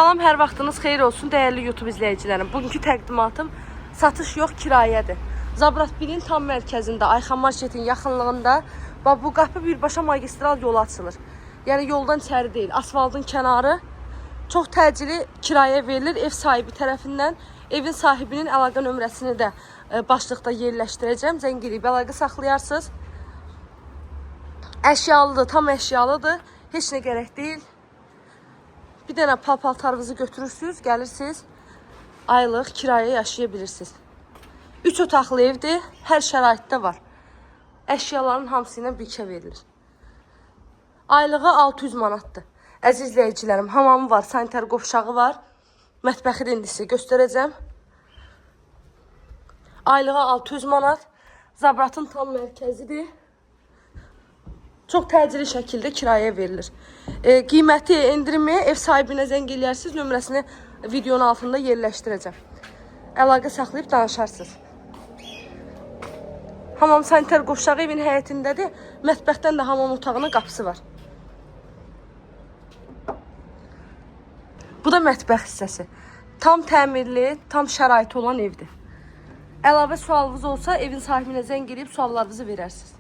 Salam, hər vaxtınız xeyir olsun değerli YouTube izləyicilərim. Bugünkü təqdimatım satış yox, kirayədir. Zabrat 1-in tam mərkəzində, Ayxan Marketin yaxınlığında bu qapı birbaşa magistral yolu açılır. Yəni yoldan içəri deyil, asfaltın kənarı. Çox təcili kirayə verilir ev sahibi tərəfindən. Evin sahibinin əlaqə nömrəsini də başlıqda yerləşdirəcəm. Zəng edib əlaqə saxlayarsınız. Əşyalıdır, tam əşyalıdır. Heç nə gərək deyil. Bir dənə paltarınızı götürürsünüz, gəlirsiniz, aylıq kiraya yaşaya bilirsiniz. 3 otaqlı evdir, hər şəraitdə var. Əşyaların hamısı ilə birkə verilir. Aylığı 600 manatdır. Əziz izləyicilərim, hamamı var, sanitar qovşağı var. Mətbəxi də indi sizə göstərəcəm. Aylığı 600 manat. Zabratın tam mərkəzidir. Çox təcili şəkildə kiraya verilir. Qiyməti, endirimi ev sahibinə zəng eləyərsiniz, nömrəsini videonun altında yerləşdirəcəm. Əlaqə saxlayıb danışarsınız. Hamam sanitar qovşağı evin həyətindədir. Mətbəxdən də hamam otağının qapısı var. Bu da mətbəx hissəsi. Tam təmirli, tam şəraiti olan evdir. Əlavə sualınız olsa evin sahibinə zəng edib suallarınızı verərsiniz.